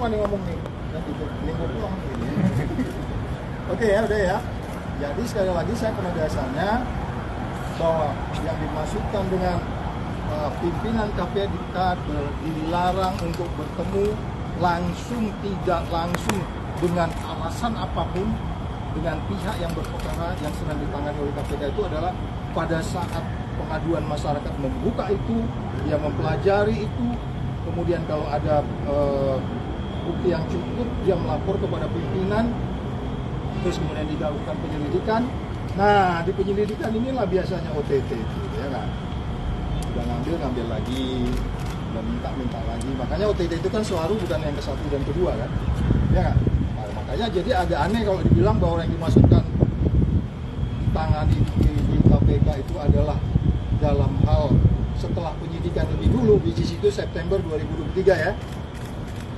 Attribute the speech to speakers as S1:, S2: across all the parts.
S1: semua nih ngomong nih. Nanti minggu pulang ini. Oke ya, udah ya. Jadi sekali lagi saya penegasannya bahwa yang dimaksudkan dengan pimpinan KPK dilarang untuk bertemu langsung, tidak langsung, dengan alasan apapun dengan pihak yang berperkara yang sedang ditangani oleh KPK itu adalah pada saat pengaduan masyarakat membuka itu, dia mempelajari itu, kemudian kalau ada bukti yang cukup dia melapor kepada pimpinan, terus kemudian dilakukan penyelidikan. Nah, di penyelidikan inilah biasanya OTT itu, ya kan? Udah ngambil lagi, dan minta lagi. Makanya OTT itu kan selalu bukan yang ke satu dan kedua kan, ya kan? Nah, makanya jadi agak aneh kalau dibilang bahwa yang dimaksudkan ditangani di KPK itu adalah dalam hal setelah penyidikan lebih dulu, which is itu September 2023 ya.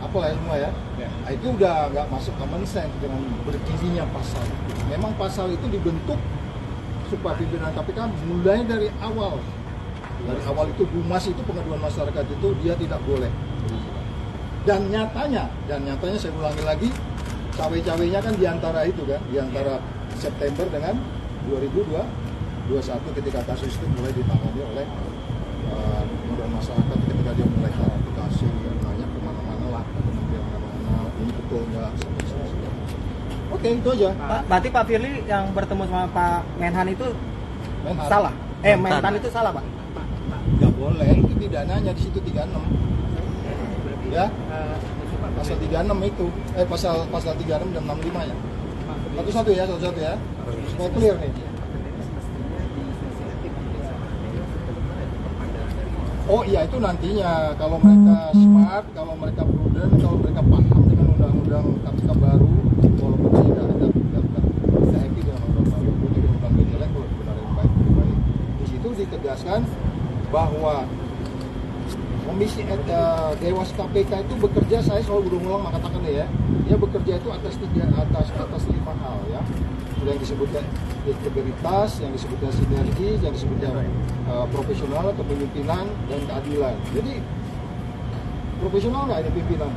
S1: Apalah ya semua ya. Nah, itu udah nggak masuk common sense dengan berdirinya pasal itu. Memang pasal itu dibentuk supaya pimpinan KPK mulai dari awal. Dari awal itu humas itu pengaduan masyarakat itu dia tidak boleh. Dan nyatanya saya ulangi lagi, cawe-cawenya kan diantara itu kan, diantara September dengan 2021 ketika kasus itu mulai ditangani oleh pengaduan masyarakat ketika dia mulai klarifikasi nanya kemana-mana lah, kemudian mana-mana ini betul nggak. Oke, itu aja.
S2: Berarti Pak Firly yang bertemu sama Pak Menhan itu salah? Menhan itu salah Pak?
S1: Nggak boleh, itu pidananya di situ 36 ya, pasal 36 itu pasal 36 dan 65 ya, satu-satu ya supaya clear nih. Oh iya, itu nantinya kalau mereka smart, kalau mereka prudent, kalau mereka paham dengan undang-undang KPK baru, walaupun saya tidak happy dengan undang baru, undang jelek, kalau benar yang baik. Di situ ditegaskan bahwa komisi Dewas KPK itu bekerja, saya selalu berulang mengatakan ya, dia bekerja itu atas 5 hal ya. Yang disebutkan integritas, yang disebutkan sinergi, yang disebutkan profesional, kepemimpinan, dan keadilan. Jadi profesional nggak ini pimpinan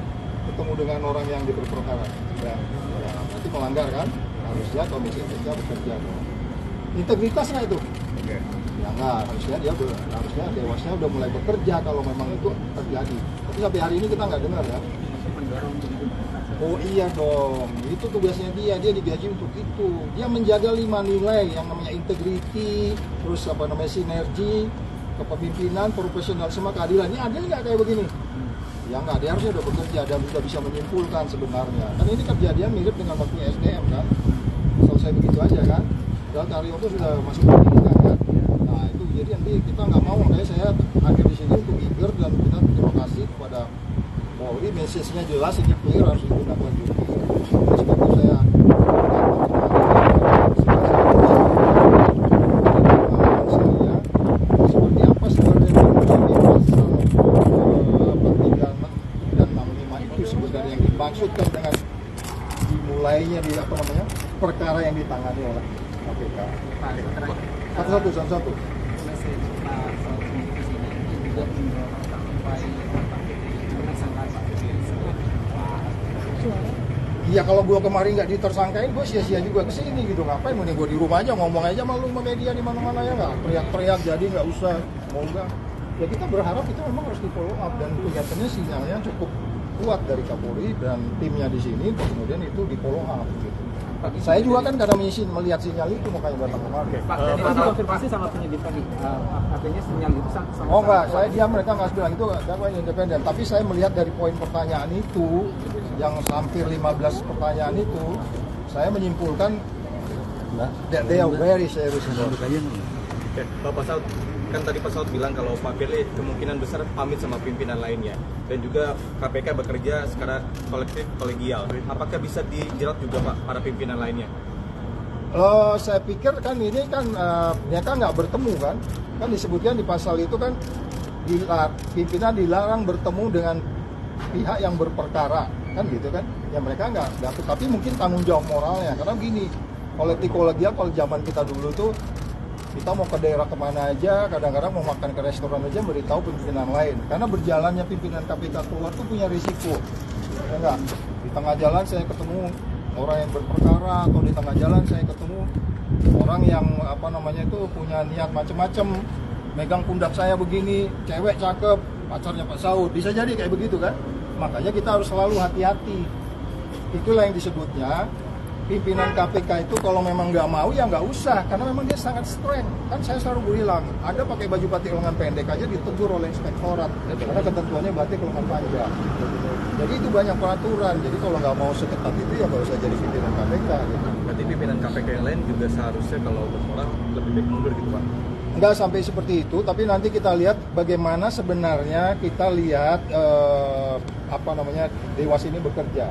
S1: ketemu dengan orang yang diperkara, ya, nanti melanggar kan, harusnya komisi KPK bekerja. Integritas nggak itu? Ya nggak, harusnya Dewasnya udah mulai bekerja kalau memang itu terjadi. Tapi sampai hari ini kita nggak dengar ya. Oh iya dong, itu tugasnya dia digaji untuk itu. Dia menjaga 5 nilai yang namanya integriti, terus sinergi, kepemimpinan, profesionalisme, keadilan. Ini adil nggak kayak begini? Ya nggak, dia harusnya udah bekerja dan sudah bisa menyimpulkan sebenarnya. Kan ini kejadian mirip dengan waktu SDM kan, selesai begitu aja kan. Dan Karyoto sudah masuk pendidikan kan. Nah itu jadi nanti kita nggak mau, makanya saya akhir di sini untuk eager dan kita terima kasih kepada Polri, message-nya jelas, ini clear, harus digunakan juga. Sebab itu saya seperti apa sebenarnya di pasal 36 dan 65 itu sebenarnya yang dimaksudkan dengan dimulainya perkara yang ditangani oleh KPK. Satu-satu. Iya, kalau gue kemarin nggak ditersangkain, gue sia-sia juga kesini gitu. Ngapain? Mending gue di rumah aja, ngomong aja malu sama media di mana-mana ya nggak. Teriak-teriak jadi nggak usah. Mau nggak? Ya kita berharap itu memang harus di follow up dan kelihatannya sinyalnya cukup kuat dari Kapolri dan timnya di sini. Kemudian itu di follow up gitu. Saya juga kan karena melihat sinyal itu makanya datang kemarin.
S3: Pak, konfirmasi sama penyidik tadi, artinya sinyal itu sama.
S1: Oh enggak, mereka nggak bilang itu independen. Tapi saya melihat dari poin pertanyaan itu, yang hampir 15 pertanyaan itu, saya menyimpulkan that they are very serious.
S4: Oke, Pak Saud, kan tadi Pak Saud bilang kalau Pak Firly kemungkinan besar pamit sama pimpinan lainnya dan juga KPK bekerja secara kolektif kolegial. Apakah bisa dijerat juga Pak para pimpinan lainnya?
S1: Saya pikir kan ini kan mereka nggak bertemu kan disebutkan di pasal itu kan pimpinan dilarang bertemu dengan pihak yang berperkara kan gitu kan, ya mereka nggak dapat, tapi mungkin tanggung jawab moralnya karena gini, kolektif kolegial kalau zaman kita dulu tuh kita mau ke daerah kemana aja, kadang-kadang mau makan ke restoran aja beritahu pimpinan lain karena berjalannya pimpinan KPK keluar tuh punya risiko Ya enggak, di tengah jalan saya ketemu orang yang berperkara, atau di tengah jalan saya ketemu orang yang apa namanya itu punya niat macam-macam, megang pundak saya begini, cewek cakep, pacarnya Pak Saud, bisa jadi kayak begitu kan. Makanya kita harus selalu hati-hati. Itulah yang disebutnya pimpinan KPK itu kalau memang nggak mau ya nggak usah, karena memang dia sangat strength. Kan saya selalu bilang, ada pakai baju batik lengan pendek aja ditegur oleh inspektorat, karena ketentuannya batik lengan panjang. Jadi itu banyak peraturan. Jadi kalau nggak mau seketat itu ya nggak usah jadi pimpinan KPK. Gitu.
S4: Berarti pimpinan KPK yang lain juga seharusnya kalau bermoral lebih baik mundur gitu Pak?
S1: Nggak sampai seperti itu, tapi nanti kita lihat bagaimana sebenarnya kita lihat Dewas ini bekerja.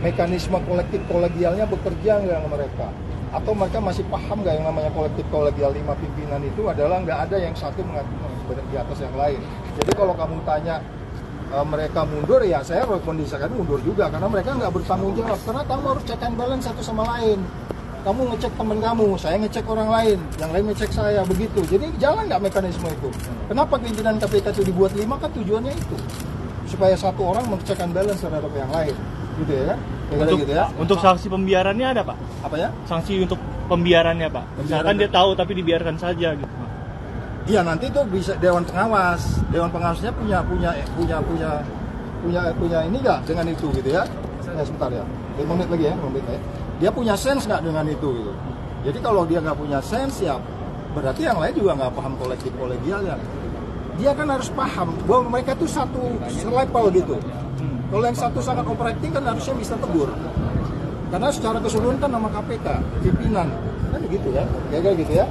S1: Mekanisme kolektif kolegialnya bekerja nggak mereka, atau mereka masih paham nggak yang namanya kolektif kolegial 5 pimpinan itu adalah nggak ada yang satu mengatur di atas yang lain. Jadi kalau kamu tanya mereka mundur, ya saya rekomendasikan mundur juga, karena mereka nggak bertanggung jawab, karena kamu harus check and balance satu sama lain. Kamu ngecek temen kamu, saya ngecek orang lain, yang lain ngecek saya, begitu. Jadi jalan nggak mekanisme itu? Kenapa pimpinan KPK itu dibuat 5? Kan tujuannya itu supaya satu orang mengecek and balance terhadap yang lain. Gitu ya kan?
S5: Untuk,
S1: gitu ya.
S5: untuk sanksi pembiarannya ada Pak?
S1: Apa ya?
S5: Sanksi untuk pembiarannya Pak? Misalkan dia tahu tapi dibiarkan saja gitu Pak?
S1: Iya, nanti itu bisa Dewan Pengawas. Dewan Pengawasnya punya ini nggak dengan itu gitu ya? Sebentar ya. 5 menit lagi ya, 5 menit ya. Dia punya sense nggak dengan itu gitu. Jadi kalau dia nggak punya sense ya berarti yang lain juga nggak paham kolektif kolegialnya. Dia kan harus paham bahwa mereka tuh satu level gitu. Kalau yang satu sangat operating kan harusnya bisa tegur. Karena secara keseluruhan kan nama KPK, pimpinan. Kan begitu ya, kayak gitu ya.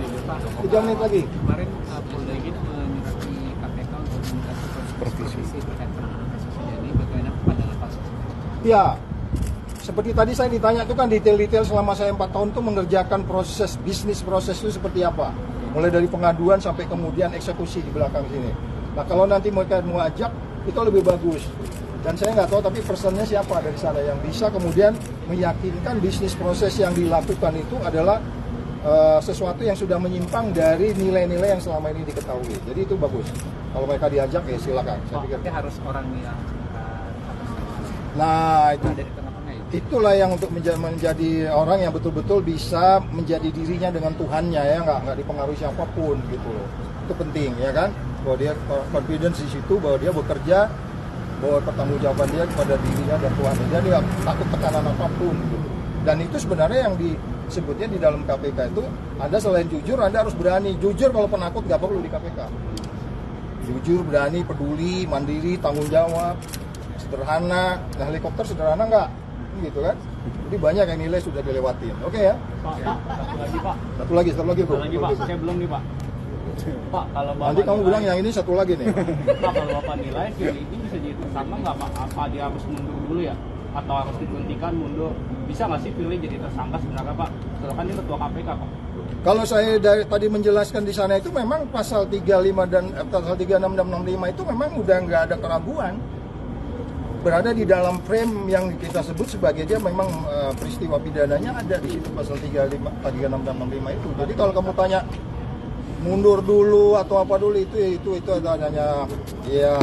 S1: 3 menit lagi.
S3: Kemarin Polda ini menyurati KPK untuk meminta supervisi terkait penanganan kasus ini. Bagaimana pandangan Pak?
S1: Ya, seperti tadi saya ditanya itu kan detail-detail selama saya 4 tahun itu mengerjakan bisnis proses itu seperti apa. Mulai dari pengaduan sampai kemudian eksekusi di belakang sini. Nah kalau nanti mereka mau ajak, itu lebih bagus. Dan saya nggak tahu tapi personnya siapa dari sana yang bisa kemudian meyakinkan bisnis proses yang dilakukan itu adalah sesuatu yang sudah menyimpang dari nilai-nilai yang selama ini diketahui. Jadi itu bagus. Kalau mereka diajak ya silakan. Saya pikir.
S3: Harus orang yang
S1: Nah itu.
S3: dari tengah-tengah itu.
S1: Itulah yang untuk menjadi orang yang betul-betul bisa menjadi dirinya dengan Tuhannya ya, nggak dipengaruhi siapapun gitu loh. Itu penting ya kan, bahwa dia confidence di situ, bahwa dia bekerja, bahwa pertanggungjawaban dia kepada dirinya dan Tuhan. Dia nggak takut tekanan apapun gitu. Dan itu sebenarnya yang disebutnya di dalam KPK itu, Anda selain jujur, Anda harus berani. Jujur kalau penakut nggak perlu di KPK. Jujur, berani, peduli, mandiri, tanggung jawab, sederhana. Nah helikopter sederhana nggak? Gitu kan? Jadi banyak yang nilai sudah dilewatin. Oke ya?
S5: Pak, satu lagi Pak.
S1: Satu lagi bro.
S5: Satu lagi Pak, saya belum nih Pak. Pak, kalau Bapak
S1: Nanti kamu bilang yang ini satu lagi nih.
S5: Pak, kalau Bapak nilai Firly ini bisa jadi tersangka nggak Pak? Apa dia harus mundur dulu ya? Atau harus diberhentikan mundur? Bisa nggak sih Firly jadi tersangka sebenarnya Pak? Soalnya kan dia ketua KPK Pak.
S1: Kalau saya tadi menjelaskan di sana itu memang pasal 35 dan pasal 36 dan 65 itu memang udah nggak ada keraguan. Berada di dalam frame yang kita sebut sebagai dia memang peristiwa pidananya ada di situ pasal 36 dan 65 itu. Jadi kalau kamu tanya mundur dulu atau apa dulu itu hanya ya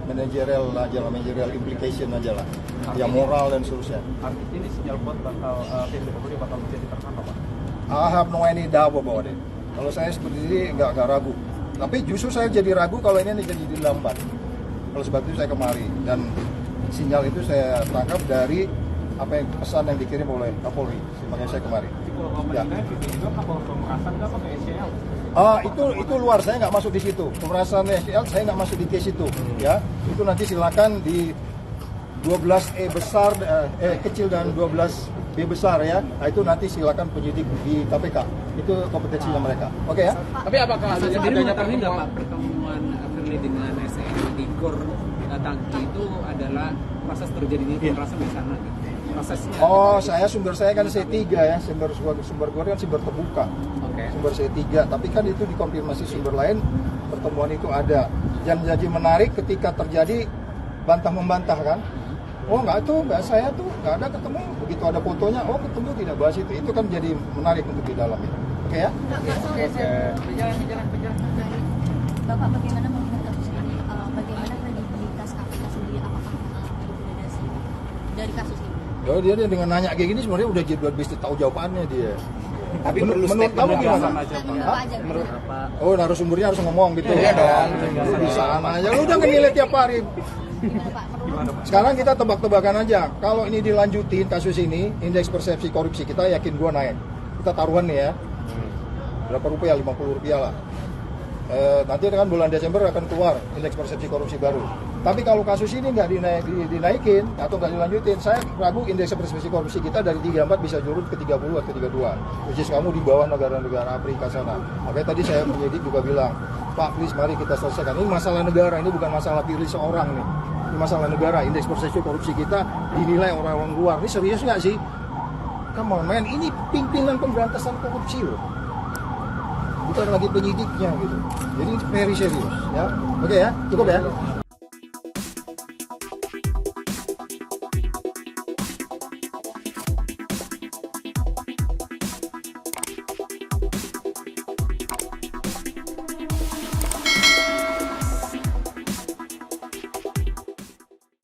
S1: managerial aja lah, managerial implication aja lah, ya moral dan seterusnya.
S3: Artinya ini sinyal buat Firly bakal menjadi tersangka Pak.
S1: I have no any doubt about it. Kalau saya seperti ini nggak ragu. Tapi justru saya jadi ragu kalau ini jadi lambat. Kalau sebab itu saya kemari dan sinyal itu saya tangkap dari apa yang pesan yang dikirim oleh Kapolri. Makanya saya kemari.
S3: Kalau Bapak nilai Firly juga kapal pemerasan nggak pakai SCL?
S1: Itu luar, saya nggak masuk di situ. Pemerasan SCL saya nggak masuk di case itu. Ya, itu nanti silakan di 12E besar, kecil dan 12B besar ya. Nah, itu nanti silakan penyidik di KPK. Itu kompetensinya mereka. Oke ya?
S3: Tapi apakah sendiri mengetahui nggak Pak pertemuan Firly dengan SCL di Gor Tangki itu adalah proses terjadinya pemerasan di sana? Prosesnya?
S1: Saya sumber saya kan C3 ya, sumber gue kan sumber terbuka. Sumber C3, tapi kan itu dikonfirmasi sumber lain pertemuan itu ada. Dan jadi menarik ketika terjadi bantah membantah kan. Nggak saya tuh nggak ada ketemu. Begitu ada fotonya, ketemu tidak bahas itu kan jadi menarik untuk di dalam itu. Oke ya?
S6: Oke. Bapak bagaimana melihat kasus ini? Bagaimana kredibilitas KPK sendiri? Apakah degradasi? dari kasus ini?
S1: Oh, dia dengan nanya kayak gini sebenarnya udah bisa tahu jawabannya dia.
S3: Tapi perlu
S1: menurut kamu gimana?
S6: Statement Bapak aja.
S2: Menurut
S1: Oh, narasumbernya harus ngomong gitu.
S2: Iya dong.
S1: Bisa aja. Lu udah ngenilai tiap hari.
S6: Pak, menurut
S1: Sekarang kita tebak-tebakan aja. Kalau ini dilanjutin kasus ini, indeks persepsi korupsi kita yakin gua naik. Kita taruhan nih ya. Berapa rupiah? 50 rupiah lah. Nanti kan bulan Desember akan keluar indeks persepsi korupsi baru. Tapi kalau kasus ini nggak dinaikin atau nggak dilanjutin, saya ragu indeks persepsi korupsi kita dari 34 bisa turun ke 30 atau 32. Which is kamu di bawah negara-negara Afrika sana. Makanya tadi saya penyidik juga bilang, Pak, please mari kita selesaikan. Ini masalah negara, ini bukan masalah pilih seorang nih. Ini masalah negara. Indeks persepsi korupsi kita dinilai orang-orang luar. Ini serius nggak sih? Come on, man. Ini pimpinan pemberantasan korupsi loh. Bukan lagi penyidiknya gitu. Jadi very serius ya. Oke ya, cukup ya.